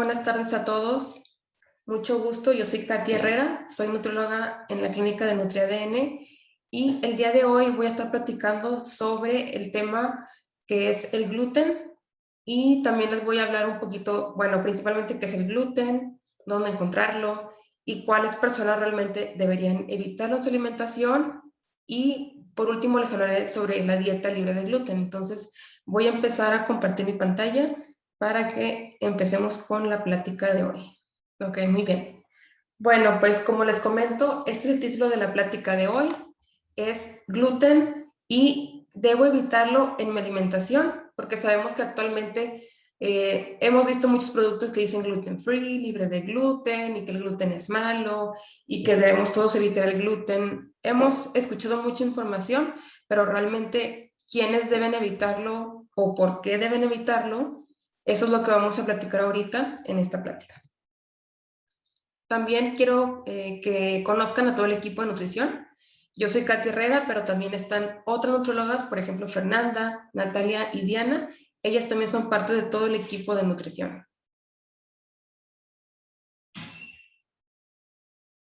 buenas tardes a todos. Mucho gusto, yo soy Katy Herrera, soy nutrióloga en la clínica de NutriADN y el día de hoy voy a estar platicando sobre el tema que es el gluten y también les voy a hablar un poquito, bueno, principalmente qué es el gluten, dónde encontrarlo y cuáles personas realmente deberían evitarlo en su alimentación y por último les hablaré sobre la dieta libre de gluten. Entonces voy a empezar a compartir mi pantalla para que empecemos con la plática de hoy. Ok, muy bien. Bueno, pues como les comento, este es el título de la plática de hoy. Es gluten y debo evitarlo en mi alimentación porque sabemos que actualmente hemos visto muchos productos que dicen gluten free, libre de gluten y que el gluten es malo y que debemos todos evitar el gluten. Hemos escuchado mucha información, pero realmente quiénes deben evitarlo o por qué deben evitarlo, eso es lo que vamos a platicar ahorita en esta plática. También quiero que conozcan a todo el equipo de nutrición. Yo soy Katy Herrera, pero también están otras nutriólogas, por ejemplo, Fernanda, Natalia y Diana. Ellas también son parte de todo el equipo de nutrición.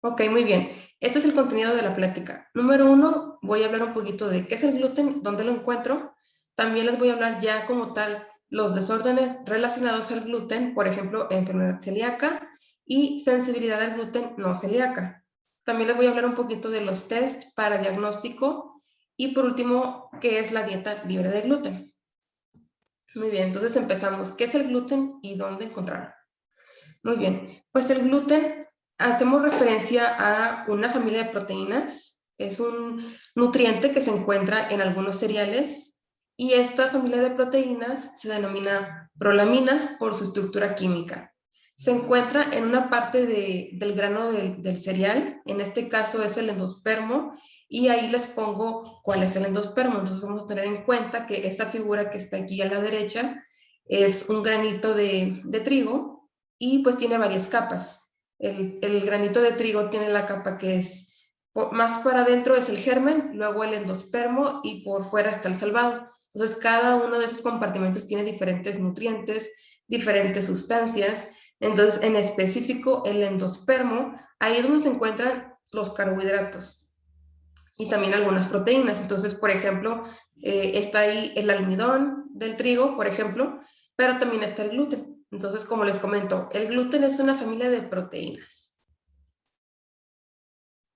Ok, muy bien. Este es el contenido de la plática. Número 1, voy a hablar un poquito de qué es el gluten, dónde lo encuentro. También les voy a hablar ya como tal los desórdenes relacionados al gluten, por ejemplo, enfermedad celíaca y sensibilidad al gluten no celíaca. También les voy a hablar un poquito de los test para diagnóstico y por último, qué es la dieta libre de gluten. Muy bien, entonces empezamos. ¿Qué es el gluten y dónde encontrarlo? Muy bien, pues el gluten, hacemos referencia a una familia de proteínas, es un nutriente que se encuentra en algunos cereales y esta familia de proteínas se denomina prolaminas por su estructura química. Se encuentra en una parte del grano del cereal, en este caso es el endospermo, y ahí les pongo cuál es el endospermo. Entonces vamos a tener en cuenta que esta figura que está aquí a la derecha es un granito de trigo, y pues tiene varias capas. El granito de trigo tiene la capa que es más para adentro es el germen, luego el endospermo y por fuera está el salvado. Entonces cada uno de esos compartimentos tiene diferentes nutrientes, diferentes sustancias. Entonces en específico el endospermo, ahí es donde se encuentran los carbohidratos y también algunas proteínas. Entonces, por ejemplo, está ahí el almidón del trigo, por ejemplo, pero también está el gluten. Entonces, como les comento, el gluten es una familia de proteínas.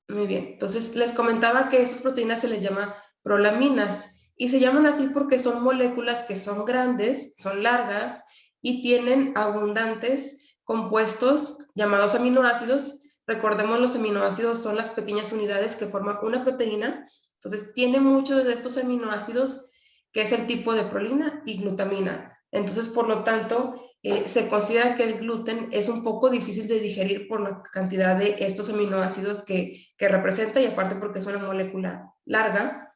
Muy bien, entonces les comentaba que esas proteínas se les llama prolaminas y se llaman así porque son moléculas que son grandes, son largas y tienen abundantes compuestos llamados aminoácidos. Recordemos, los aminoácidos son las pequeñas unidades que forman una proteína. Entonces tiene muchos de estos aminoácidos que es el tipo de prolina y glutamina. Entonces, por lo tanto, se considera que el gluten es un poco difícil de digerir por la cantidad de estos aminoácidos que representa y aparte porque es una molécula larga.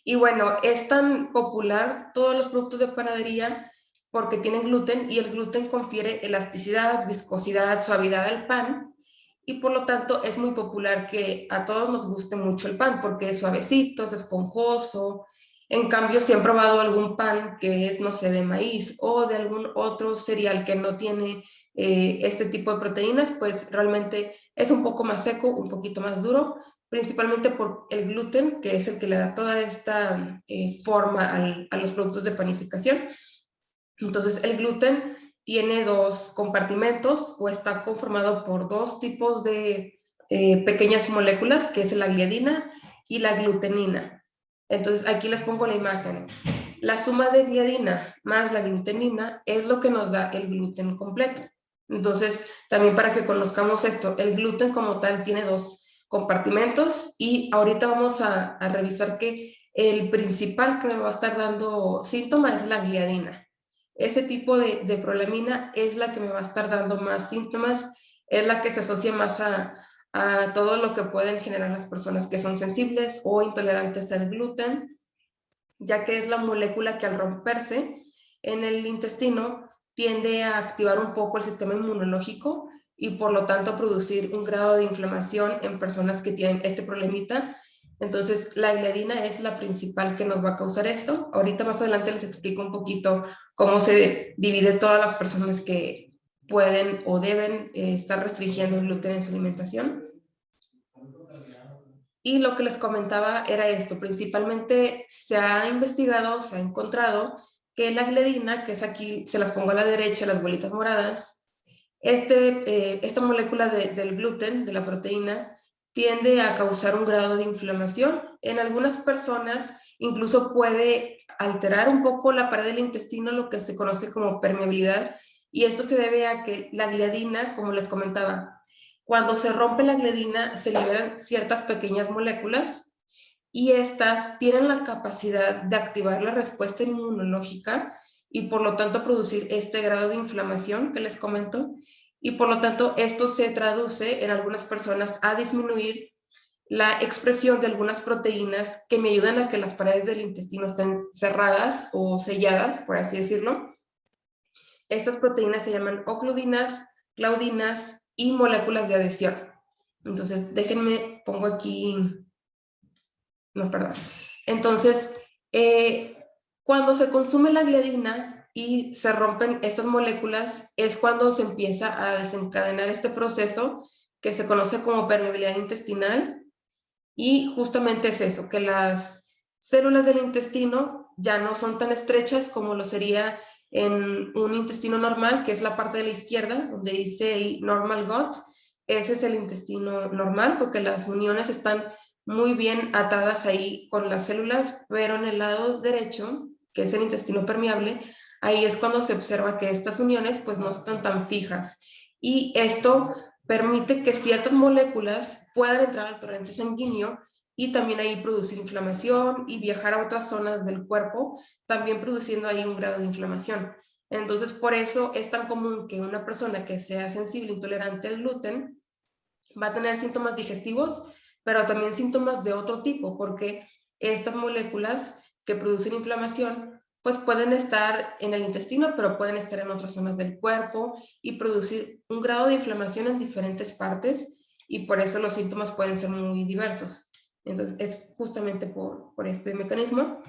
Y bueno, es tan popular todos los productos de panadería porque tienen gluten y el gluten confiere elasticidad, viscosidad, suavidad al pan y por lo tanto es muy popular que a todos nos guste mucho el pan porque es suavecito, es esponjoso. En cambio, si han probado algún pan que es, no sé, de maíz o de algún otro cereal que no tiene este tipo de proteínas, pues realmente es un poco más seco, un poquito más duro, principalmente por el gluten, que es el que le da toda esta forma a los productos de panificación. Entonces, el gluten tiene dos compartimentos o está conformado por dos tipos de pequeñas moléculas, que es la gliadina y la glutenina. Entonces, aquí les pongo la imagen. La suma de gliadina más la glutenina es lo que nos da el gluten completo. Entonces, también para que conozcamos esto, el gluten como tal tiene dos compartimentos y ahorita vamos a revisar que el principal que me va a estar dando síntoma es la gliadina. Ese tipo de prolamina es la que me va a estar dando más síntomas, es la que se asocia más a todo lo que pueden generar las personas que son sensibles o intolerantes al gluten, ya que es la molécula que al romperse en el intestino tiende a activar un poco el sistema inmunológico y por lo tanto producir un grado de inflamación en personas que tienen este problemita. Entonces, la gliadina es la principal que nos va a causar esto. Ahorita más adelante les explico un poquito cómo se divide todas las personas que pueden o deben estar restringiendo el gluten en su alimentación. Y lo que les comentaba era esto, principalmente se ha investigado, se ha encontrado que la gliadina, que es aquí, se las pongo a la derecha, las bolitas moradas, esta molécula del gluten, de la proteína, tiende a causar un grado de inflamación. En algunas personas incluso puede alterar un poco la pared del intestino, lo que se conoce como permeabilidad, y esto se debe a que la gliadina, como les comentaba, cuando se rompe la gliadina se liberan ciertas pequeñas moléculas y estas tienen la capacidad de activar la respuesta inmunológica y por lo tanto producir este grado de inflamación que les comento, y por lo tanto esto se traduce en algunas personas a disminuir la expresión de algunas proteínas que me ayudan a que las paredes del intestino estén cerradas o selladas, por así decirlo. Estas proteínas se llaman ocludinas, claudinas y moléculas de adhesión. Entonces, déjenme, pongo aquí, no, perdón. Entonces, cuando se consume la gliadina y se rompen estas moléculas, es cuando se empieza a desencadenar este proceso que se conoce como permeabilidad intestinal, y justamente es eso, que las células del intestino ya no son tan estrechas como lo sería en un intestino normal, que es la parte de la izquierda, donde dice normal gut. Ese es el intestino normal, porque las uniones están muy bien atadas ahí con las células, pero en el lado derecho, que es el intestino permeable, ahí es cuando se observa que estas uniones pues no están tan fijas. Y esto permite que ciertas moléculas puedan entrar al torrente sanguíneo y también ahí producir inflamación y viajar a otras zonas del cuerpo, también produciendo ahí un grado de inflamación. Entonces, por eso es tan común que una persona que sea sensible, intolerante al gluten, va a tener síntomas digestivos, pero también síntomas de otro tipo, porque estas moléculas que producen inflamación, pues pueden estar en el intestino, pero pueden estar en otras zonas del cuerpo y producir un grado de inflamación en diferentes partes, y por eso los síntomas pueden ser muy diversos. Entonces, es justamente por este mecanismo.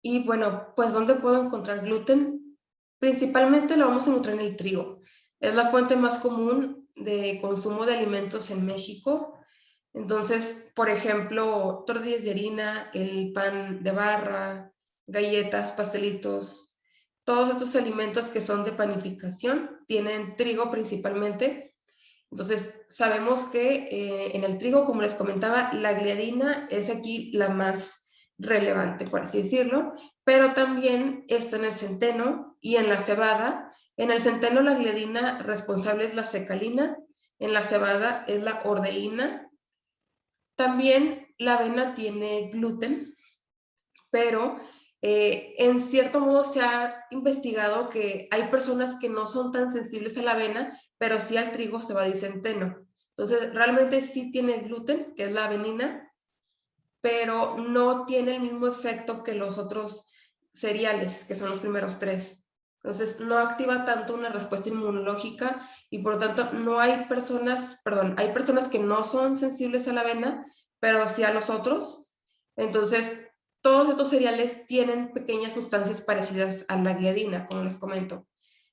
Y bueno, pues ¿dónde puedo encontrar gluten? Principalmente lo vamos a encontrar en el trigo. Es la fuente más común de consumo de alimentos en México. Entonces, por ejemplo, tortillas de harina, el pan de barra, galletas, pastelitos, todos estos alimentos que son de panificación tienen trigo principalmente. Entonces, sabemos que en el trigo, como les comentaba, la gliadina es aquí la más relevante, por así decirlo, pero también está en el centeno y en la cebada. En el centeno la gliadina responsable es la secalina, en la cebada es la ordeína. También la avena tiene gluten, pero en cierto modo se ha investigado que hay personas que no son tan sensibles a la avena, pero sí al trigo, cebada y centeno. Entonces, realmente sí tiene gluten, que es la avenina, pero no tiene el mismo efecto que los otros cereales, que son los primeros tres. Entonces, no activa tanto una respuesta inmunológica y por lo tanto no hay personas, perdón, hay personas que no son sensibles a la avena, pero sí a los otros. Entonces, todos estos cereales tienen pequeñas sustancias parecidas a la gliadina, como les comento.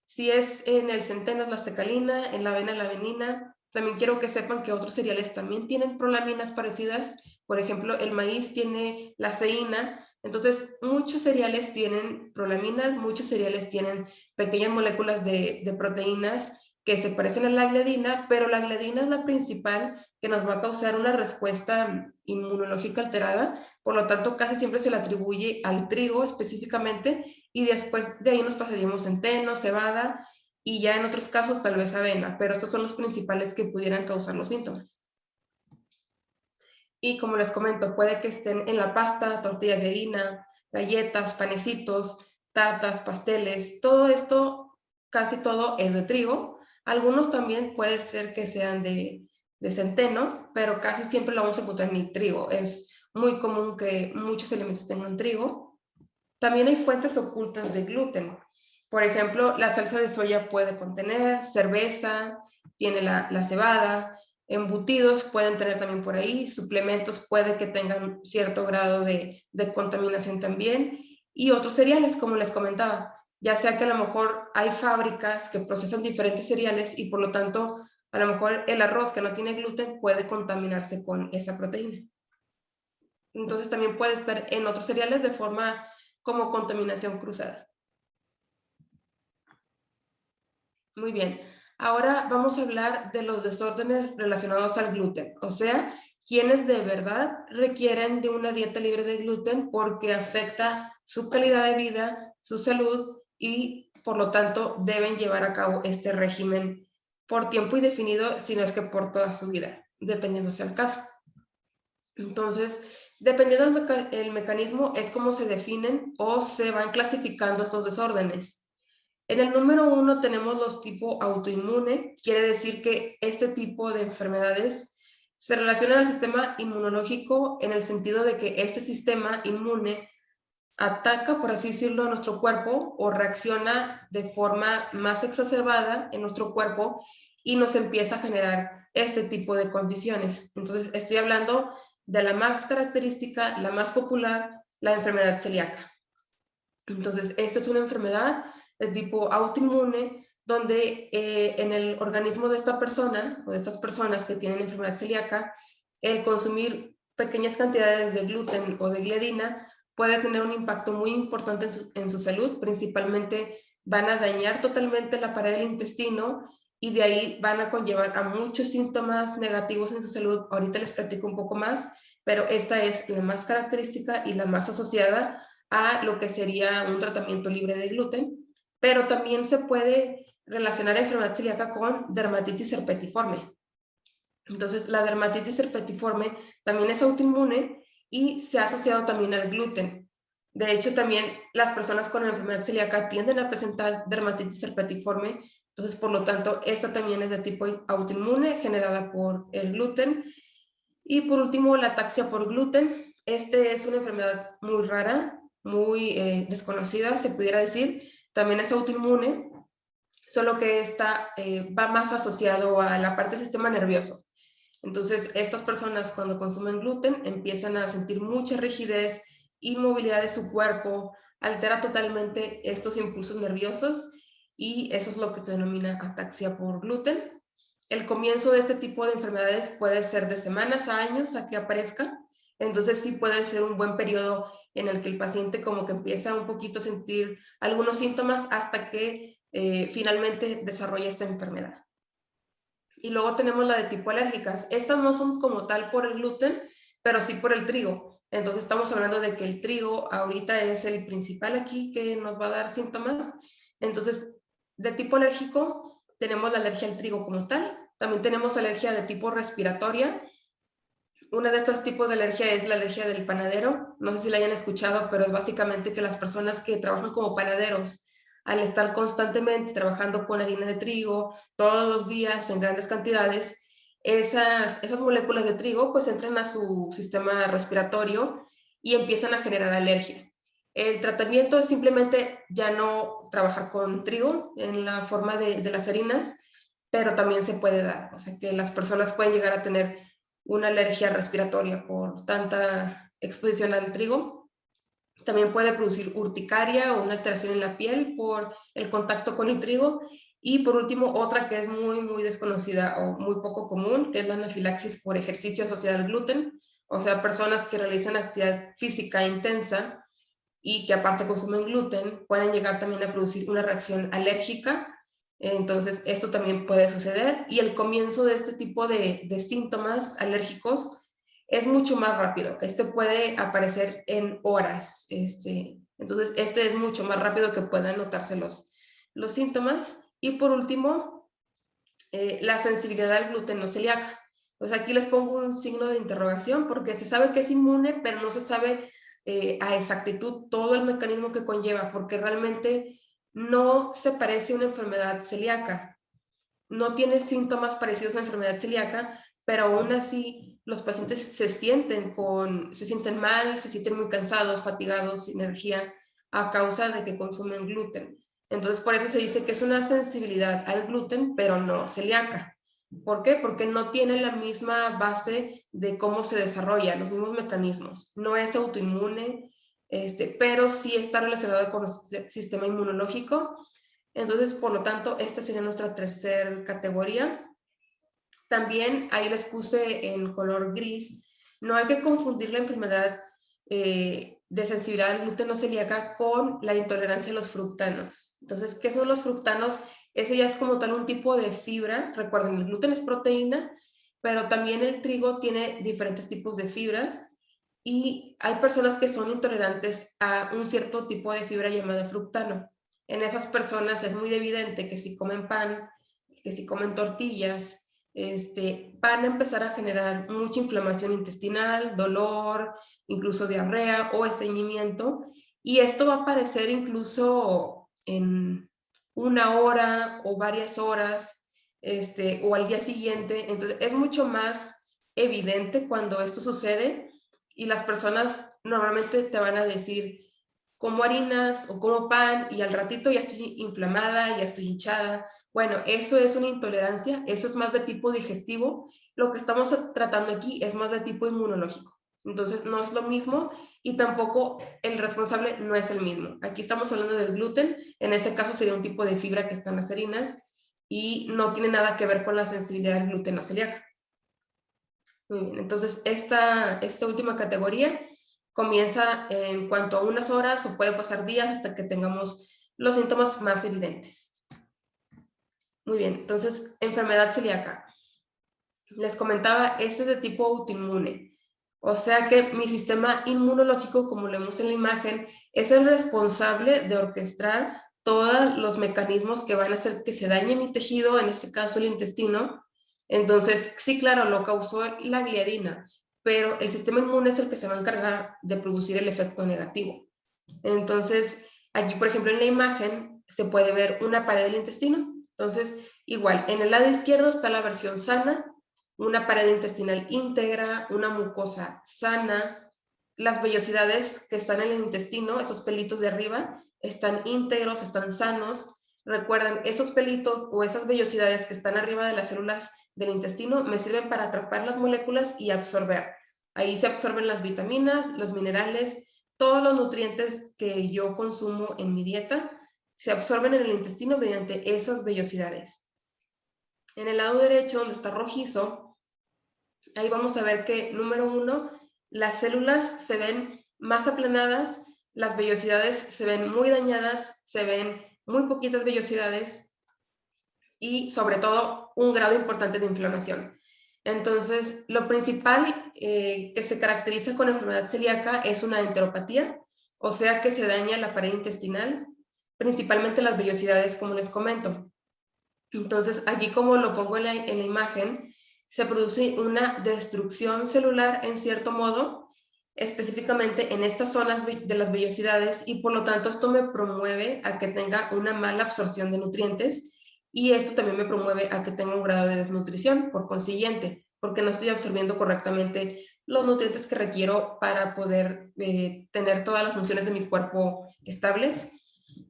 Si es en el centeno es la secalina, en la avena la avenina. También quiero que sepan que otros cereales también tienen prolaminas parecidas. Por ejemplo, el maíz tiene la ceína. Entonces, muchos cereales tienen prolaminas, muchos cereales tienen pequeñas moléculas de proteínas que se parecen a la gliadina, pero la gliadina es la principal que nos va a causar una respuesta inmunológica alterada. Por lo tanto, casi siempre se le atribuye al trigo específicamente, y después de ahí nos pasaríamos centeno, cebada y ya en otros casos tal vez avena, pero estos son los principales que pudieran causar los síntomas. Y como les comento, puede que estén en la pasta, tortillas de harina, galletas, panecitos, tartas, pasteles, todo esto, casi todo es de trigo. Algunos también puede ser que sean de centeno, pero casi siempre lo vamos a encontrar en el trigo. Es muy común que muchos alimentos tengan trigo. También hay fuentes ocultas de gluten. Por ejemplo, la salsa de soya puede contener, cerveza, tiene la cebada, embutidos pueden tener también por ahí, suplementos puede que tengan cierto grado de contaminación también, y otros cereales, como les comentaba. ya sea que a lo mejor hay fábricas que procesan diferentes cereales y por lo tanto a lo mejor el arroz que no tiene gluten puede contaminarse con esa proteína. Entonces también puede estar en otros cereales de forma como contaminación cruzada. Muy bien, ahora vamos a hablar de los desórdenes relacionados al gluten, o sea, quienes de verdad requieren de una dieta libre de gluten porque afecta su calidad de vida, su salud y por lo tanto deben llevar a cabo este régimen por tiempo indefinido, si no es que por toda su vida, dependiendo sea el caso. Entonces, dependiendo del mecanismo es como se definen o se van clasificando estos desórdenes. En el número 1 tenemos los tipo autoinmune, quiere decir que este tipo de enfermedades se relacionan al sistema inmunológico en el sentido de que este sistema inmune ataca, por así decirlo, a nuestro cuerpo o reacciona de forma más exacerbada en nuestro cuerpo y nos empieza a generar este tipo de condiciones. Entonces, estoy hablando de la más característica, la más popular, la enfermedad celíaca. Entonces, esta es una enfermedad de tipo autoinmune donde en el organismo de esta persona o de estas personas que tienen enfermedad celíaca, el consumir pequeñas cantidades de gluten o de gliadina puede tener un impacto muy importante en su salud. Principalmente van a dañar totalmente la pared del intestino y de ahí van a conllevar a muchos síntomas negativos en su salud. Ahorita les platico un poco más, pero esta es la más característica y la más asociada a lo que sería un tratamiento libre de gluten, pero también se puede relacionar a enfermedad celíaca con dermatitis herpetiforme. Entonces, la dermatitis herpetiforme también es autoinmune y se ha asociado también al gluten. De hecho, también las personas con enfermedad celíaca tienden a presentar dermatitis herpetiforme, entonces, por lo tanto, esta también es de tipo autoinmune generada por el gluten. Y por último, la ataxia por gluten. Este es una enfermedad muy rara, muy desconocida, se pudiera decir. También es autoinmune, solo que esta va más asociado a la parte del sistema nervioso. Entonces, estas personas cuando consumen gluten empiezan a sentir mucha rigidez, inmovilidad de su cuerpo, altera totalmente estos impulsos nerviosos y eso es lo que se denomina ataxia por gluten. El comienzo de este tipo de enfermedades puede ser de semanas a años a que aparezca, entonces sí puede ser un buen periodo en el que el paciente como que empieza un poquito a sentir algunos síntomas hasta que finalmente desarrolla esta enfermedad. Y luego tenemos la de tipo alérgicas. Estas no son como tal por el gluten, pero sí por el trigo. Entonces estamos hablando de que el trigo ahorita es el principal aquí que nos va a dar síntomas. Entonces, de tipo alérgico tenemos la alergia al trigo como tal. También tenemos alergia de tipo respiratoria. Uno de estos tipos de alergia es la alergia del panadero. No sé si la hayan escuchado, pero es básicamente que las personas que trabajan como panaderos, al estar constantemente trabajando con harina de trigo todos los días en grandes cantidades, esas moléculas de trigo pues entran a su sistema respiratorio y empiezan a generar alergia. El tratamiento es simplemente ya no trabajar con trigo en la forma de las harinas, pero también se puede dar. O sea que las personas pueden llegar a tener una alergia respiratoria por tanta exposición al trigo. También puede producir urticaria o una alteración en la piel por el contacto con el trigo. Y por último, otra que es muy, muy desconocida o muy poco común, que es la anafilaxis por ejercicio asociada al gluten. O sea, personas que realizan actividad física intensa y que aparte consumen gluten, pueden llegar también a producir una reacción alérgica. Entonces, esto también puede suceder y el comienzo de este tipo de síntomas alérgicos es mucho más rápido. Este puede aparecer en horas. Entonces, este es mucho más rápido que puedan notarse los síntomas. Y por último, la sensibilidad al gluten no celíaca. Pues aquí les pongo un signo de interrogación porque se sabe que es inmune, pero no se sabe a exactitud todo el mecanismo que conlleva, porque realmente no se parece a una enfermedad celíaca. No tiene síntomas parecidos a una enfermedad celíaca, pero aún así los pacientes se sienten mal, se sienten muy cansados, fatigados, sin energía, a causa de que consumen gluten. Entonces, por eso se dice que es una sensibilidad al gluten, pero no celíaca. ¿Por qué? Porque no tiene la misma base de cómo se desarrolla, los mismos mecanismos. No es autoinmune, pero sí está relacionado con el sistema inmunológico. Entonces, por lo tanto, esta sería nuestra tercera categoría. También ahí les puse en color gris. No hay que confundir la enfermedad de sensibilidad al gluten o celíaca con la intolerancia a los fructanos. Entonces, ¿qué son los fructanos? Ese ya es como tal un tipo de fibra. Recuerden, el gluten es proteína, pero también el trigo tiene diferentes tipos de fibras y hay personas que son intolerantes a un cierto tipo de fibra llamada fructano. En esas personas es muy evidente que si comen pan, que si comen tortillas, van a empezar a generar mucha inflamación intestinal, dolor, incluso diarrea o estreñimiento, y esto va a aparecer incluso en una hora o varias horas, o al día siguiente. Entonces es mucho más evidente cuando esto sucede y las personas normalmente te van a decir, como harinas o como pan y al ratito ya estoy inflamada, ya estoy hinchada. Bueno, eso es una intolerancia, eso es más de tipo digestivo. Lo que estamos tratando aquí es más de tipo inmunológico. Entonces no es lo mismo y tampoco el responsable no es el mismo. Aquí estamos hablando del gluten, en ese caso sería un tipo de fibra que está en las harinas y no tiene nada que ver con la sensibilidad al gluten o celíaca. Muy bien, entonces esta última categoría comienza en cuanto a unas horas o puede pasar días hasta que tengamos los síntomas más evidentes. Muy bien, entonces enfermedad celíaca. Les comentaba, este es de tipo autoinmune. O sea que mi sistema inmunológico, como lo vemos en la imagen, es el responsable de orquestar todos los mecanismos que van a hacer que se dañe mi tejido, en este caso el intestino. Entonces, sí, claro, lo causó la gliadina, pero el sistema inmune es el que se va a encargar de producir el efecto negativo. Entonces, aquí, por ejemplo, en la imagen se puede ver una pared del intestino. Entonces, igual, en el lado izquierdo está la versión sana, una pared intestinal íntegra, una mucosa sana, las vellosidades que están en el intestino, esos pelitos de arriba, están íntegros, están sanos. Recuerden, esos pelitos o esas vellosidades que están arriba de las células del intestino me sirven para atrapar las moléculas y absorber. Ahí se absorben las vitaminas, los minerales, todos los nutrientes que yo consumo en mi dieta se absorben en el intestino mediante esas vellosidades. En el lado derecho, donde está rojizo, ahí vamos a ver que, número 1, las células se ven más aplanadas, las vellosidades se ven muy dañadas, se ven muy poquitas vellosidades y, sobre todo, un grado importante de inflamación. Entonces, lo principal que se caracteriza con la enfermedad celíaca es una enteropatía, o sea que se daña la pared intestinal, principalmente las vellosidades, como les comento. Entonces, aquí como lo pongo en la imagen, se produce una destrucción celular en cierto modo, específicamente en estas zonas de las vellosidades, y por lo tanto esto me promueve a que tenga una mala absorción de nutrientes y esto también me promueve a que tenga un grado de desnutrición, por consiguiente, porque no estoy absorbiendo correctamente los nutrientes que requiero para poder tener todas las funciones de mi cuerpo estables.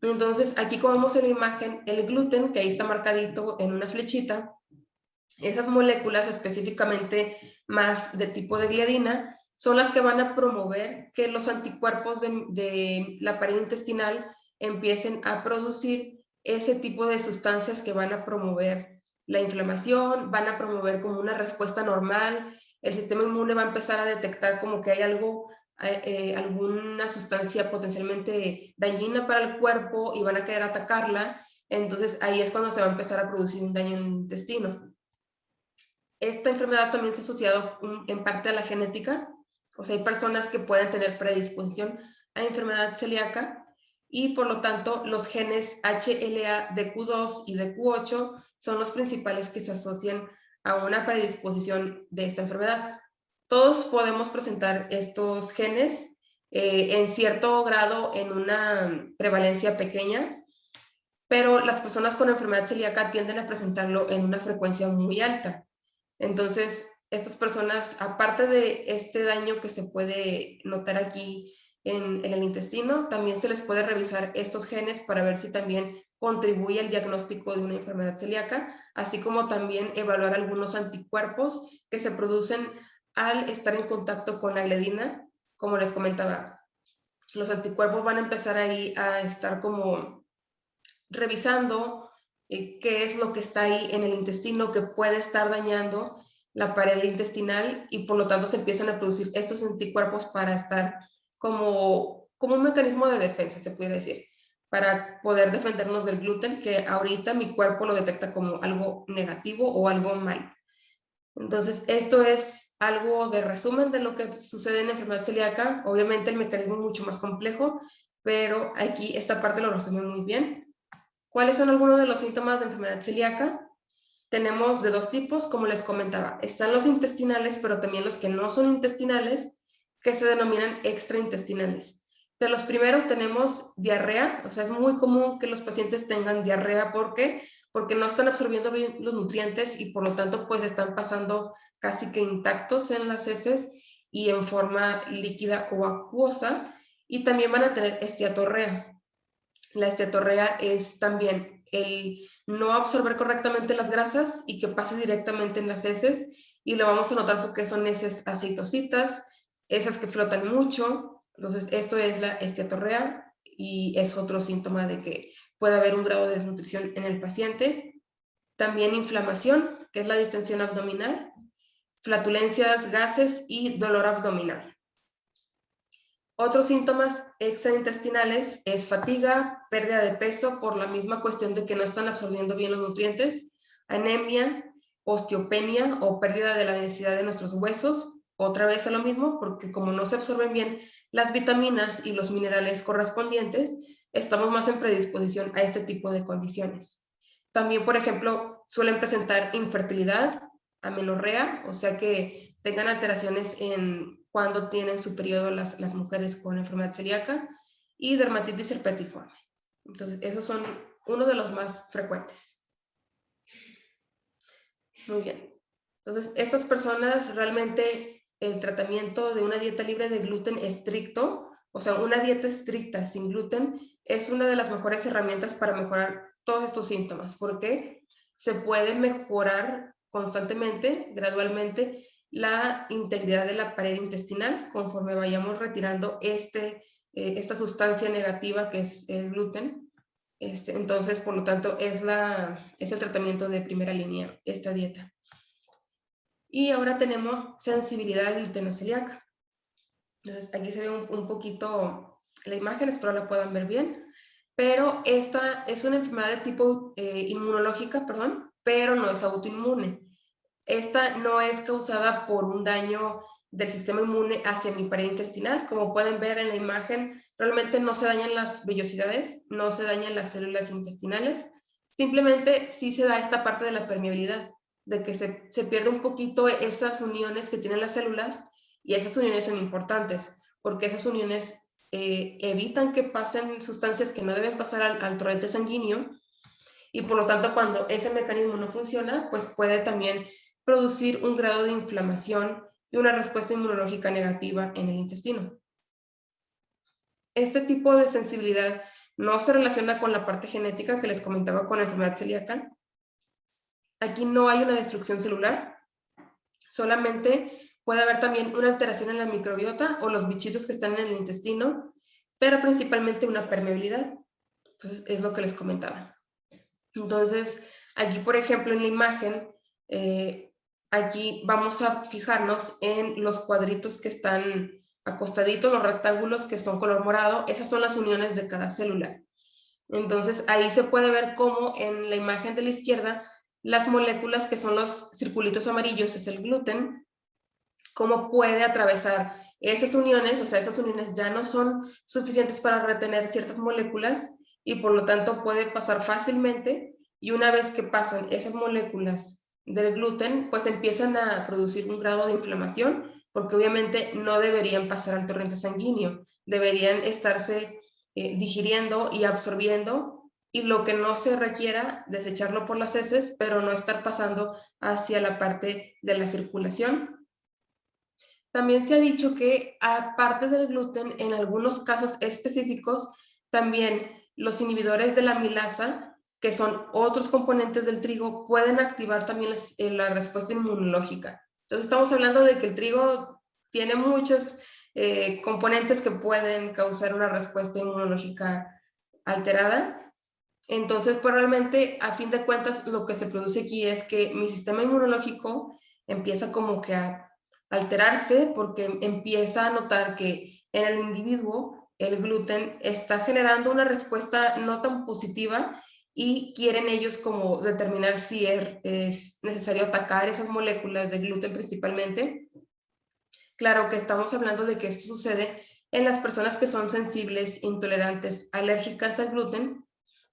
Entonces, aquí como vemos en la imagen, el gluten, que ahí está marcadito en una flechita, esas moléculas específicamente más de tipo de gliadina, son las que van a promover que los anticuerpos de la pared intestinal empiecen a producir ese tipo de sustancias que van a promover la inflamación, van a promover como una respuesta normal, el sistema inmune va a empezar a detectar como que hay algo, alguna sustancia potencialmente dañina para el cuerpo y van a querer atacarla. Entonces ahí es cuando se va a empezar a producir un daño en el intestino. Esta enfermedad también se ha asociado en parte a la genética, o sea, hay personas que pueden tener predisposición a enfermedad celíaca y por lo tanto los genes HLA de Q2 y de Q8 son los principales que se asocian a una predisposición de esta enfermedad. Todos podemos presentar estos genes en cierto grado en una prevalencia pequeña, pero las personas con enfermedad celíaca tienden a presentarlo en una frecuencia muy alta. Entonces, estas personas, aparte de este daño que se puede notar aquí en el intestino, también se les puede revisar estos genes para ver si también contribuye al diagnóstico de una enfermedad celíaca, así como también evaluar algunos anticuerpos que se producen al estar en contacto con la gliadina, como les comentaba. los anticuerpos van a empezar ahí a estar como revisando qué es lo que está ahí en el intestino que puede estar dañando la pared intestinal, y por lo tanto se empiezan a producir estos anticuerpos para estar como un mecanismo de defensa, se puede decir, para poder defendernos del gluten, que ahorita mi cuerpo lo detecta como algo negativo o algo malo. Entonces, esto es algo de resumen de lo que sucede en la enfermedad celíaca. Obviamente el mecanismo es mucho más complejo, pero aquí esta parte lo resume muy bien. ¿Cuáles son algunos de los síntomas de enfermedad celíaca? Tenemos de dos tipos, como les comentaba. Están los intestinales, pero también los que no son intestinales, que se denominan extraintestinales. De los primeros tenemos diarrea, o sea, es muy común que los pacientes tengan diarrea. ¿Por qué? Porque no están absorbiendo bien los nutrientes y por lo tanto pues están pasando casi que intactos en las heces y en forma líquida o acuosa, y también van a tener esteatorrea. La esteatorrea es también el no absorber correctamente las grasas y que pase directamente en las heces, y lo vamos a notar porque son heces aceitositas, esas que flotan mucho. Entonces esto es la esteatorrea y es otro síntoma de que puede haber un grado de desnutrición en el paciente. También inflamación, que es la distensión abdominal, flatulencias, gases y dolor abdominal. Otros síntomas extraintestinales es fatiga, pérdida de peso por la misma cuestión de que no están absorbiendo bien los nutrientes, anemia, osteopenia o pérdida de la densidad de nuestros huesos. Otra vez a lo mismo, porque como no se absorben bien las vitaminas y los minerales correspondientes, estamos más en predisposición a este tipo de condiciones. También, por ejemplo, suelen presentar infertilidad, amenorrea, o sea que tengan alteraciones en cuando tienen su periodo las mujeres con enfermedad celíaca, y dermatitis herpetiforme. Entonces, esos son uno de los más frecuentes. Muy bien. Entonces, estas personas realmente el tratamiento de una dieta libre de gluten estricto, o sea, una dieta estricta sin gluten, es una de las mejores herramientas para mejorar todos estos síntomas, porque se puede mejorar constantemente, gradualmente, la integridad de la pared intestinal conforme vayamos retirando esta sustancia negativa que es el gluten. Entonces, por lo tanto, es el tratamiento de primera línea, esta dieta. Y ahora tenemos sensibilidad glutenocelíaca. Entonces, aquí se ve un poquito la imagen, espero la puedan ver bien. Pero esta es una enfermedad de tipo inmunológica, perdón, pero no es autoinmune. Esta no es causada por un daño del sistema inmune hacia mi pared intestinal. Como pueden ver en la imagen, realmente no se dañan las vellosidades, no se dañan las células intestinales, simplemente sí se da esta parte de la permeabilidad, de que se pierde un poquito esas uniones que tienen las células, y esas uniones son importantes, porque esas uniones evitan que pasen sustancias que no deben pasar al torrente sanguíneo, y por lo tanto cuando ese mecanismo no funciona, pues puede también producir un grado de inflamación y una respuesta inmunológica negativa en el intestino. Este tipo de sensibilidad no se relaciona con la parte genética que les comentaba con la enfermedad celíaca. Aquí no hay una destrucción celular, solamente puede haber también una alteración en la microbiota o los bichitos que están en el intestino, pero principalmente una permeabilidad. Entonces, es lo que les comentaba. Entonces, aquí, por ejemplo, en la imagen, aquí vamos a fijarnos en los cuadritos que están acostaditos, los rectángulos que son color morado. Esas son las uniones de cada célula. Entonces, ahí se puede ver cómo en la imagen de la izquierda, las moléculas que son los circulitos amarillos es el gluten, cómo puede atravesar esas uniones, o sea, esas uniones ya no son suficientes para retener ciertas moléculas y por lo tanto puede pasar fácilmente, y una vez que pasan esas moléculas del gluten, pues empiezan a producir un grado de inflamación, porque obviamente no deberían pasar al torrente sanguíneo, deberían estarse digiriendo y absorbiendo, y lo que no se requiera, desecharlo por las heces, pero no estar pasando hacia la parte de la circulación. También se ha dicho que aparte del gluten, en algunos casos específicos, también los inhibidores de la amilasa, que son otros componentes del trigo, pueden activar también la respuesta inmunológica. Entonces estamos hablando de que el trigo tiene muchas componentes que pueden causar una respuesta inmunológica alterada. Entonces, pues realmente, a fin de cuentas, lo que se produce aquí es que mi sistema inmunológico empieza como que a alterarse porque empieza a notar que en el individuo el gluten está generando una respuesta no tan positiva y quieren ellos como determinar si es necesario atacar esas moléculas de gluten principalmente. Claro que estamos hablando de que esto sucede en las personas que son sensibles, intolerantes, alérgicas al gluten,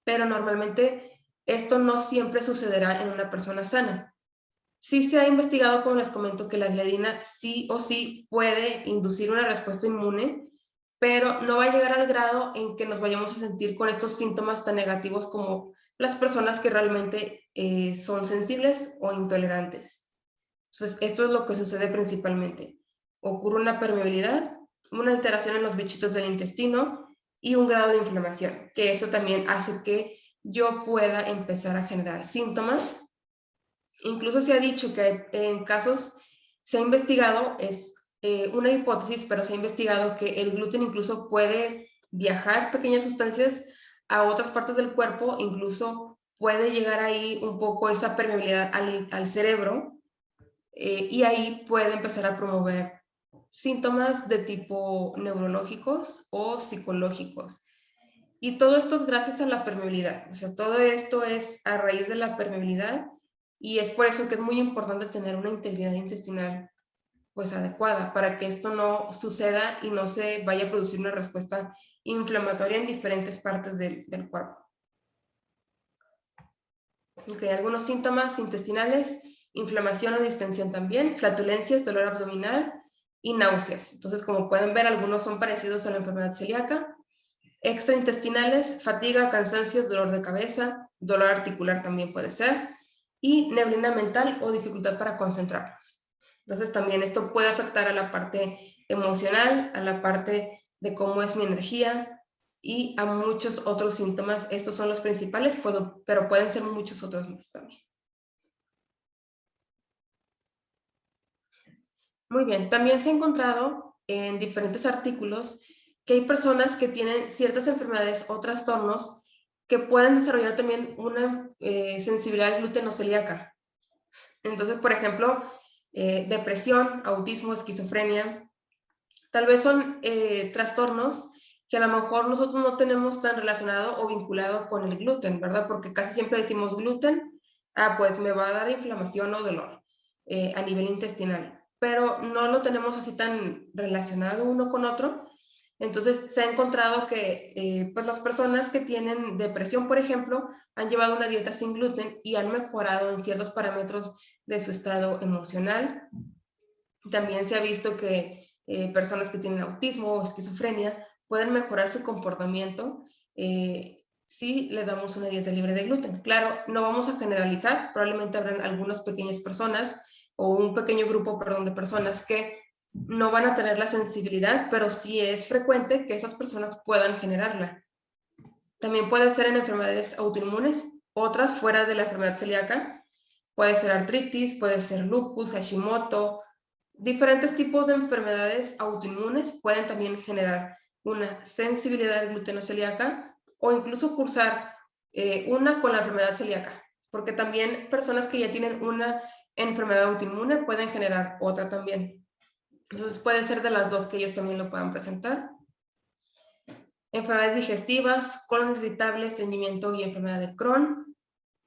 pero normalmente esto no siempre sucederá en una persona sana. Sí se ha investigado, como les comento, que la gliadina sí o sí puede inducir una respuesta inmune, pero no va a llegar al grado en que nos vayamos a sentir con estos síntomas tan negativos como las personas que realmente son sensibles o intolerantes. Entonces, esto es lo que sucede principalmente. Ocurre una permeabilidad, una alteración en los bichitos del intestino y un grado de inflamación, que eso también hace que yo pueda empezar a generar síntomas. Incluso se ha dicho que en casos, se ha investigado, es una hipótesis, pero se ha investigado que el gluten incluso puede viajar pequeñas sustancias a otras partes del cuerpo, incluso puede llegar ahí un poco esa permeabilidad al cerebro, y ahí puede empezar a promover síntomas de tipo neurológicos o psicológicos. Y todo esto es gracias a la permeabilidad, o sea, todo esto es a raíz de la permeabilidad y es por eso que es muy importante tener una integridad intestinal pues adecuada para que esto no suceda y no se vaya a producir una respuesta inflamatoria en diferentes partes del cuerpo. Okay, algunos síntomas intestinales, inflamación o distensión también, flatulencias, dolor abdominal y náuseas. Entonces, como pueden ver, algunos son parecidos a la enfermedad celíaca. Extraintestinales, fatiga, cansancio, dolor de cabeza, dolor articular también puede ser, y neblina mental o dificultad para concentrarnos. Entonces también esto puede afectar a la parte emocional, a la parte de cómo es mi energía y a muchos otros síntomas. Estos son los principales, pero pueden ser muchos otros más también. Muy bien, también se ha encontrado en diferentes artículos que hay personas que tienen ciertas enfermedades o trastornos que pueden desarrollar también una sensibilidad al gluten o celíaca. Entonces, por ejemplo, depresión, autismo, esquizofrenia, tal vez son trastornos que a lo mejor nosotros no tenemos tan relacionado o vinculado con el gluten, ¿verdad? Porque casi siempre decimos gluten, pues me va a dar inflamación o dolor a nivel intestinal, pero no lo tenemos así tan relacionado uno con otro. Entonces se ha encontrado que pues las personas que tienen depresión, por ejemplo, han llevado una dieta sin gluten y han mejorado en ciertos parámetros de su estado emocional. También se ha visto que personas que tienen autismo o esquizofrenia pueden mejorar su comportamiento si le damos una dieta libre de gluten. Claro, no vamos a generalizar, probablemente habrán algunas pequeñas personas o un pequeño grupo, perdón, de personas que no van a tener la sensibilidad, pero sí es frecuente que esas personas puedan generarla. También puede ser en enfermedades autoinmunes, otras fuera de la enfermedad celíaca. Puede ser artritis, puede ser lupus, Hashimoto. Diferentes tipos de enfermedades autoinmunes pueden también generar una sensibilidad al gluten o celíaca o incluso cursar una con la enfermedad celíaca, porque también personas que ya tienen una enfermedad autoinmune pueden generar otra también. Entonces puede ser de las dos que ellos también lo puedan presentar. Enfermedades digestivas, colon irritable, estreñimiento y enfermedad de Crohn.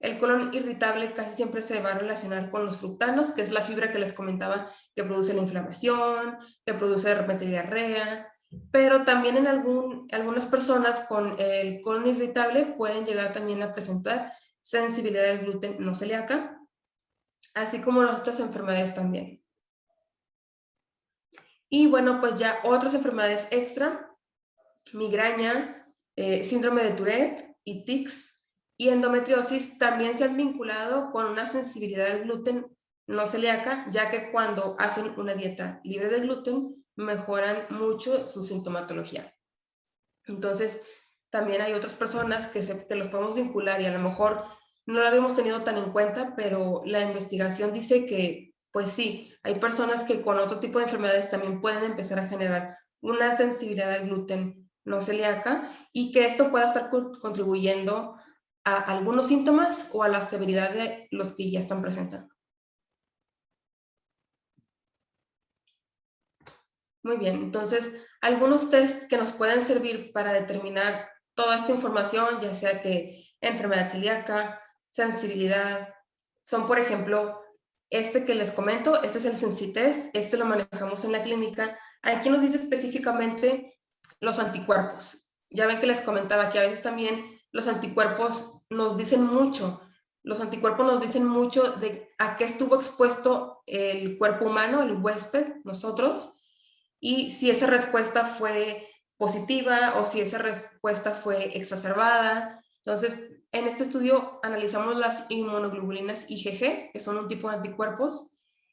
El colon irritable casi siempre se va a relacionar con los fructanos, que es la fibra que les comentaba que produce la inflamación, que produce de repente diarrea, pero también en algunas personas con el colon irritable pueden llegar también a presentar sensibilidad al gluten no celíaca, así como las otras enfermedades también. Y bueno, pues ya otras enfermedades extra, migraña, síndrome de Tourette y tics y endometriosis también se han vinculado con una sensibilidad al gluten no celíaca, ya que cuando hacen una dieta libre de gluten mejoran mucho su sintomatología. Entonces, también hay otras personas que los podemos vincular y a lo mejor no lo habíamos tenido tan en cuenta, pero la investigación dice que Pues sí, hay personas que con otro tipo de enfermedades también pueden empezar a generar una sensibilidad al gluten no celíaca y que esto pueda estar contribuyendo a algunos síntomas o a la severidad de los que ya están presentando. Muy bien, entonces algunos test que nos pueden servir para determinar toda esta información, ya sea que enfermedad celíaca, sensibilidad, son por ejemplo este que les comento, este es el Sensitest, este lo manejamos en la clínica. Aquí nos dice específicamente los anticuerpos. Ya ven que les comentaba que a veces también los anticuerpos nos dicen mucho. Los anticuerpos nos dicen mucho de a qué estuvo expuesto el cuerpo humano, el huésped, nosotros, y si esa respuesta fue positiva o si esa respuesta fue exacerbada. Entonces, en este estudio analizamos las inmunoglobulinas IgG, que son un tipo de anticuerpos,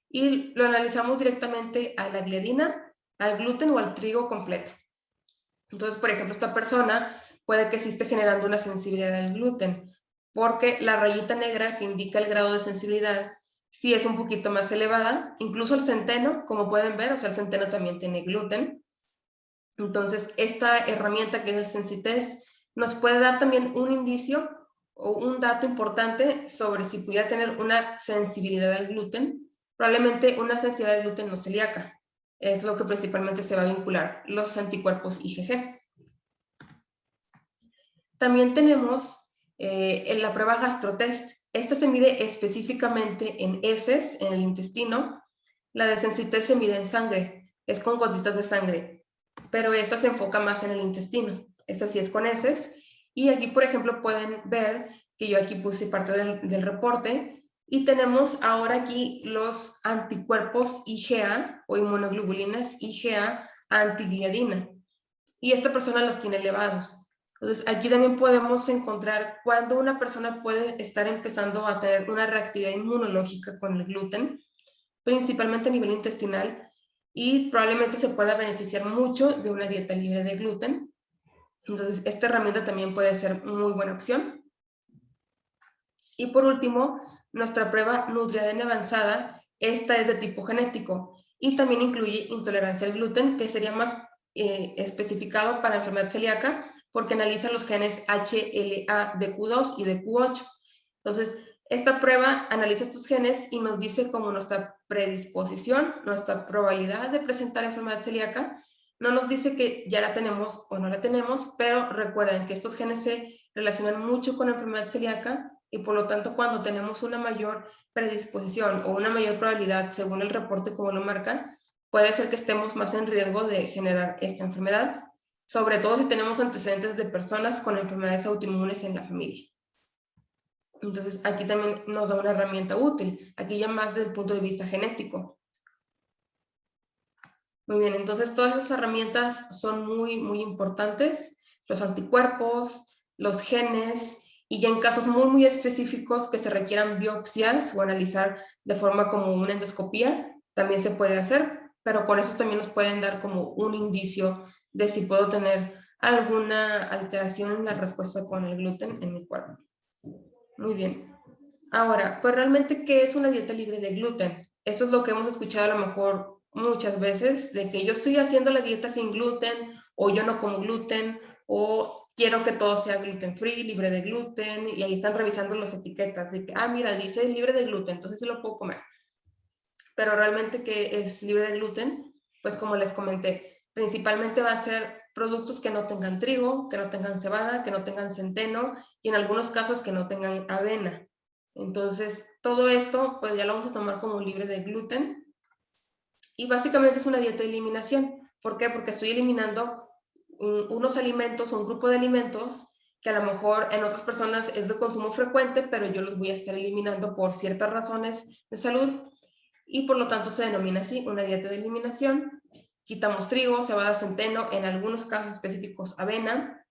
y lo analizamos directamente a la gliadina, al gluten o al trigo completo. Entonces, por ejemplo, esta persona puede que sí esté generando una sensibilidad al gluten, porque la rayita negra que indica el grado de sensibilidad sí es un poquito más elevada. Incluso el centeno, como pueden ver, o sea, el centeno también tiene gluten. Entonces, esta herramienta que es el Sensitest nos puede dar también un indicio o un dato importante sobre si pudiera tener una sensibilidad al gluten, probablemente una sensibilidad al gluten no celíaca. Es lo que principalmente se va a vincular los anticuerpos IgG. También tenemos en la prueba gastrotest. Esta se mide específicamente en heces, en el intestino. La de Sensitest se mide en sangre, es con gotitas de sangre, pero esta se enfoca más en el intestino. Esta sí es con heces. Y aquí, por ejemplo, pueden ver que yo aquí puse parte del reporte y tenemos ahora aquí los anticuerpos IgA o inmunoglobulinas IgA antigliadina. Y esta persona los tiene elevados. Entonces, aquí también podemos encontrar cuando una persona puede estar empezando a tener una reactividad inmunológica con el gluten, principalmente a nivel intestinal, y probablemente se pueda beneficiar mucho de una dieta libre de gluten. Entonces, esta herramienta también puede ser muy buena opción. Y por último, nuestra prueba Nutriadén avanzada, esta es de tipo genético y también incluye intolerancia al gluten, que sería más especificado para enfermedad celíaca, porque analiza los genes HLA de Q2 y de Q8. Entonces, esta prueba analiza estos genes y nos dice como nuestra predisposición, nuestra probabilidad de presentar enfermedad celíaca. No nos dice que ya la tenemos o no la tenemos, pero recuerden que estos genes se relacionan mucho con la enfermedad celíaca y por lo tanto cuando tenemos una mayor predisposición o una mayor probabilidad, según el reporte como lo marcan, puede ser que estemos más en riesgo de generar esta enfermedad, sobre todo si tenemos antecedentes de personas con enfermedades autoinmunes en la familia. Entonces, aquí también nos da una herramienta útil, aquí ya más desde el punto de vista genético. Muy bien, entonces todas esas herramientas son muy importantes, los anticuerpos, los genes, y ya en casos muy específicos que se requieran biopsias o analizar de forma como una endoscopía, también se puede hacer, pero con eso también nos pueden dar como un indicio de si puedo tener alguna alteración en la respuesta con el gluten en mi cuerpo. Muy bien. Ahora, pues realmente, ¿qué es una dieta libre de gluten? Eso es lo que hemos escuchado a lo mejor muchas veces, de que yo estoy haciendo la dieta sin gluten, o yo no como gluten, o quiero que todo sea gluten free, libre de gluten, y ahí están revisando las etiquetas de que, mira, dice libre de gluten, entonces sí lo puedo comer. Pero realmente, ¿qué es libre de gluten? Pues como les comenté, principalmente va a ser productos que no tengan trigo, que no tengan cebada, que no tengan centeno, y en algunos casos que no tengan avena. Entonces, todo esto, pues ya lo vamos a tomar como libre de gluten. Y básicamente es una dieta de eliminación. ¿Por qué? Porque estoy eliminando unos alimentos o un grupo de alimentos que a lo mejor en otras personas es de consumo frecuente, pero yo los voy a estar eliminando por ciertas razones de salud y por lo tanto se denomina así, una dieta de eliminación. Quitamos trigo, cebada, centeno, en algunos casos específicos avena,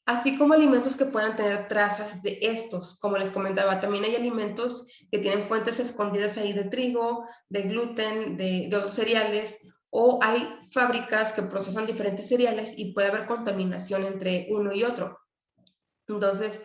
así como alimentos que puedan tener trazas de estos. Como les comentaba, también hay alimentos que tienen fuentes escondidas ahí de trigo, de gluten, de otros cereales, o hay fábricas que procesan diferentes cereales y puede haber contaminación entre uno y otro. Entonces,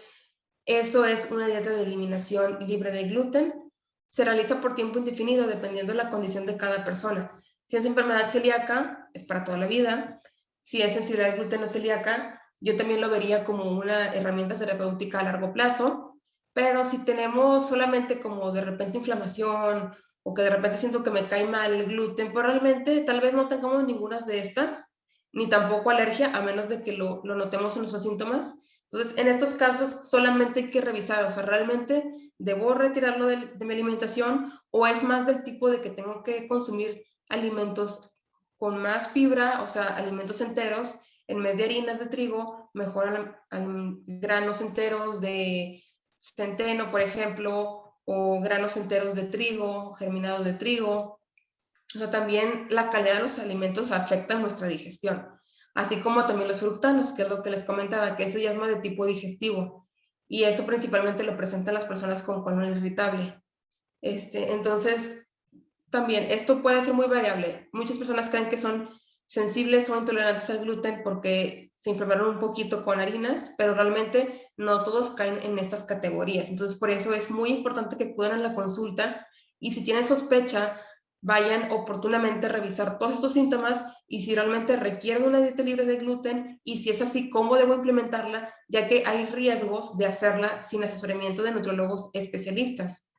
eso es una dieta de eliminación libre de gluten. se realiza por tiempo indefinido dependiendo de la condición de cada persona. Si es enfermedad celíaca, es para toda la vida. Si es sensibilidad al gluten o celíaca, yo también lo vería como una herramienta terapéutica a largo plazo. Pero si tenemos solamente como de repente inflamación o que de repente siento que me cae mal el gluten, pues realmente tal vez no tengamos ninguna de estas, ni tampoco alergia, a menos de que lo notemos en nuestros síntomas. Entonces, en estos casos solamente hay que revisar, o sea, realmente debo retirarlo de mi alimentación o es más del tipo de que tengo que consumir alimentos con más fibra, o sea, alimentos enteros, en vez de harinas de trigo, mejor granos enteros de centeno, por ejemplo, o granos enteros de trigo, germinados de trigo. O sea, también la calidad de los alimentos afecta nuestra digestión, así como también los fructanos, que es lo que les comentaba, que eso ya es más de tipo digestivo, y eso principalmente lo presentan las personas con colon irritable. Entonces, también esto puede ser muy variable. Muchas personas creen que son sensibles o intolerantes al gluten porque se enfermaron un poquito con harinas, pero realmente no todos caen en estas categorías. Entonces, por eso es muy importante que acudan a la consulta y si tienen sospecha, vayan oportunamente a revisar todos estos síntomas y si realmente requieren una dieta libre de gluten y si es así, cómo debo implementarla, ya que hay riesgos de hacerla sin asesoramiento de nutriólogos especialistas.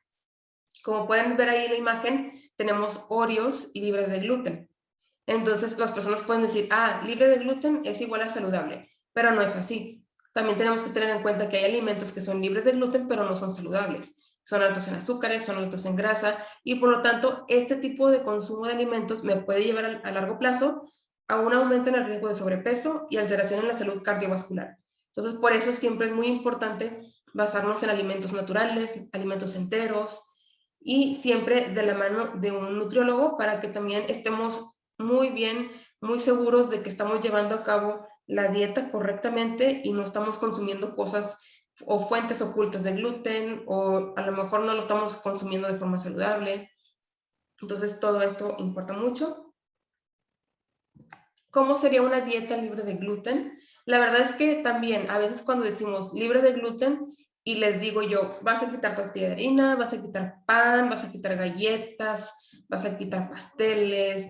Como pueden ver ahí en la imagen, tenemos Oreos libres de gluten. Entonces las personas pueden decir, libre de gluten es igual a saludable, pero no es así. También tenemos que tener en cuenta que hay alimentos que son libres de gluten, pero no son saludables. Son altos en azúcares, son altos en grasa y por lo tanto este tipo de consumo de alimentos me puede llevar a largo plazo a un aumento en el riesgo de sobrepeso y alteración en la salud cardiovascular. Entonces por eso siempre es muy importante basarnos en alimentos naturales, alimentos enteros y siempre de la mano de un nutriólogo para que también estemos muy bien, muy seguros de que estamos llevando a cabo la dieta correctamente y no estamos consumiendo cosas o fuentes ocultas de gluten o a lo mejor no lo estamos consumiendo de forma saludable. Entonces todo esto importa mucho. ¿Cómo sería una dieta libre de gluten? La verdad es que también a veces cuando decimos libre de gluten y les digo yo, vas a quitar tortilla de harina, vas a quitar pan, vas a quitar galletas, vas a quitar pasteles,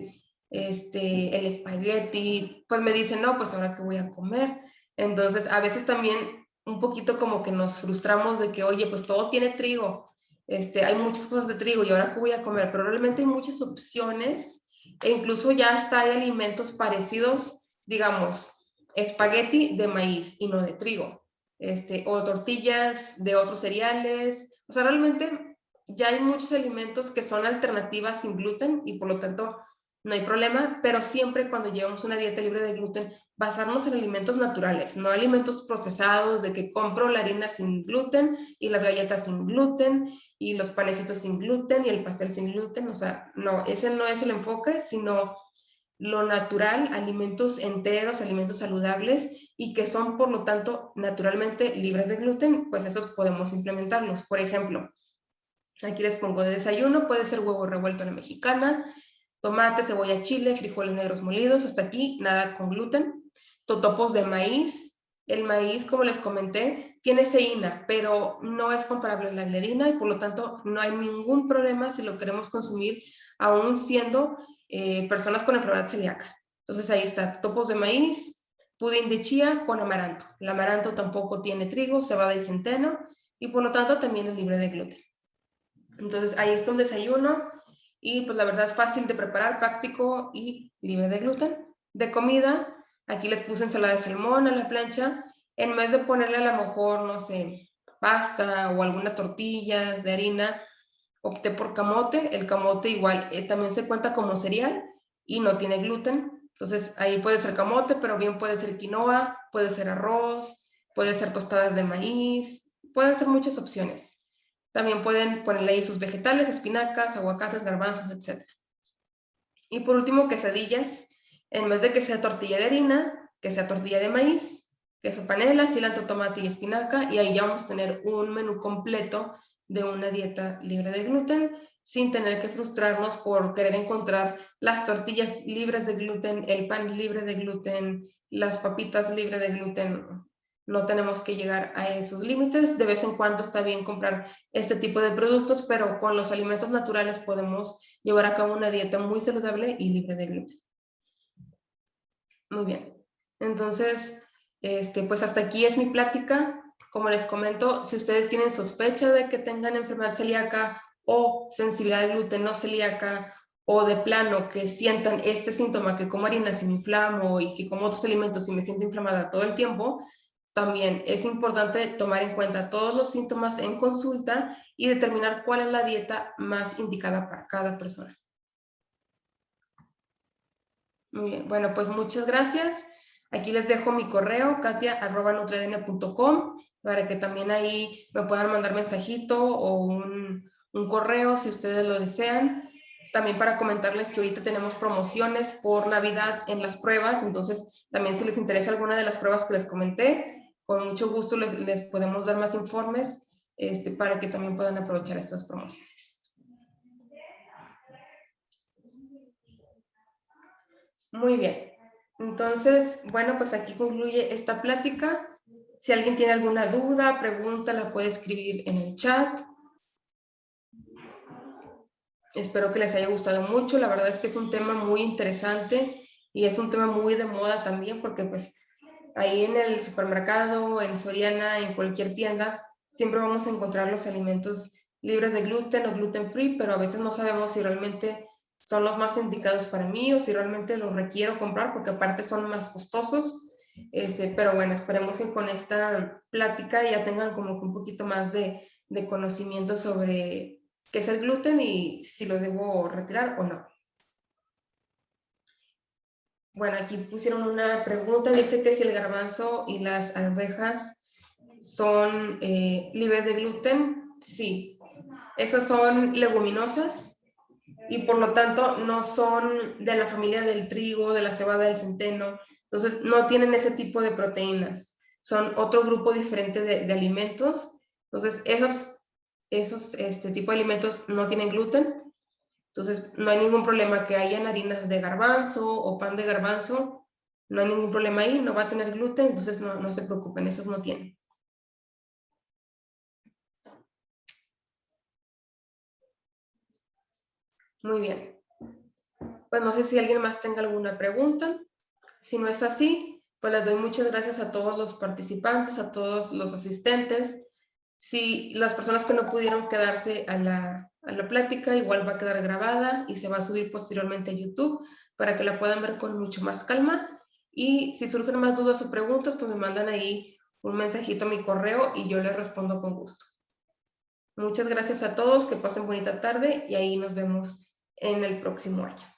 el espagueti, pues me dicen, no, pues ahora qué voy a comer. Entonces a veces también un poquito como que nos frustramos de que, oye, pues todo tiene trigo, hay muchas cosas de trigo y ahora qué voy a comer, pero realmente hay muchas opciones e incluso ya hasta hay alimentos parecidos, digamos, espagueti de maíz y no de trigo, o tortillas de otros cereales. O sea, realmente ya hay muchos alimentos que son alternativas sin gluten y por lo tanto no hay problema, pero siempre cuando llevamos una dieta libre de gluten, basarnos en alimentos naturales, no alimentos procesados de que compro la harina sin gluten y las galletas sin gluten y los panecitos sin gluten y el pastel sin gluten. O sea, no, ese no es el enfoque, sino lo natural, alimentos enteros, alimentos saludables y que son, por lo tanto, naturalmente libres de gluten, pues esos podemos implementarlos. Por ejemplo, aquí les pongo de desayuno, puede ser huevo revuelto a la mexicana, tomate, cebolla, chile, frijoles negros molidos, hasta aquí nada con gluten, totopos de maíz. El maíz, como les comenté, tiene ceína, pero no es comparable a la gliadina y por lo tanto no hay ningún problema si lo queremos consumir aún siendo personas con enfermedad celíaca. Entonces ahí está, totopos de maíz, pudín de chía con amaranto. El amaranto tampoco tiene trigo, cebada y centeno y por lo tanto también es libre de gluten. Entonces ahí está un desayuno y pues la verdad es fácil de preparar, práctico y libre de gluten. De comida, aquí les puse ensalada de salmón a la plancha. En vez de ponerle a lo mejor, no sé, pasta o alguna tortilla de harina, opté por camote. El camote igual también se cuenta como cereal y no tiene gluten. Entonces ahí puede ser camote, pero bien puede ser quinoa, puede ser arroz, puede ser tostadas de maíz, pueden ser muchas opciones. También pueden ponerle ahí sus vegetales, espinacas, aguacates, garbanzos, etc. Y por último, quesadillas. En vez de que sea tortilla de harina, que sea tortilla de maíz, queso panela, cilantro, tomate y espinaca. Y ahí ya vamos a tener un menú completo de una dieta libre de gluten, sin tener que frustrarnos por querer encontrar las tortillas libres de gluten, el pan libre de gluten, las papitas libres de gluten. no tenemos que llegar a esos límites. De vez en cuando está bien comprar este tipo de productos, pero con los alimentos naturales podemos llevar a cabo una dieta muy saludable y libre de gluten. Muy bien. Entonces, pues hasta aquí es mi plática. Como les comento, si ustedes tienen sospecha de que tengan enfermedad celíaca o sensibilidad al gluten no celíaca, o de plano que sientan este síntoma, que como harinas y me inflamo y que como otros alimentos y me siento inflamada todo el tiempo, también es importante tomar en cuenta todos los síntomas en consulta y determinar cuál es la dieta más indicada para cada persona. Muy bien, bueno, pues muchas gracias. Aquí les dejo mi correo, katia@nutridn.com, para que también ahí me puedan mandar mensajito o un correo si ustedes lo desean. También para comentarles que ahorita tenemos promociones por Navidad en las pruebas, entonces también si les interesa alguna de las pruebas que les comenté, con mucho gusto les podemos dar más informes para que también puedan aprovechar estas promociones. Muy bien. Entonces, bueno, pues aquí concluye esta plática. Si alguien tiene alguna duda, pregunta, la puede escribir en el chat. Espero que les haya gustado mucho. La verdad es que es un tema muy interesante y es un tema muy de moda también porque pues ahí en el supermercado, en Soriana, en cualquier tienda, siempre vamos a encontrar los alimentos libres de gluten o gluten free, pero a veces no sabemos si realmente son los más indicados para mí o si realmente los requiero comprar porque aparte son más costosos. Pero bueno, esperemos que con esta plática ya tengan como un poquito más de conocimiento sobre qué es el gluten y si lo debo retirar o no. Bueno, aquí pusieron una pregunta, dice que si el garbanzo y las arvejas son libres de gluten. Sí, esas son leguminosas y por lo tanto no son de la familia del trigo, de la cebada, del centeno. Entonces no tienen ese tipo de proteínas. Son otro grupo diferente de alimentos. Entonces esos tipo de alimentos no tienen gluten. Entonces no hay ningún problema que hayan harinas de garbanzo o pan de garbanzo. No hay ningún problema ahí, no va a tener gluten, entonces no se preocupen, esos no tienen. Muy bien. Pues no sé si alguien más tenga alguna pregunta. Si no es así, pues les doy muchas gracias a todos los participantes, a todos los asistentes. Si las personas que no pudieron quedarse a la plática, igual va a quedar grabada y se va a subir posteriormente a YouTube para que la puedan ver con mucho más calma. Y si surgen más dudas o preguntas, pues me mandan ahí un mensajito a mi correo y yo les respondo con gusto. Muchas gracias a todos, que pasen bonita tarde y ahí nos vemos en el próximo año.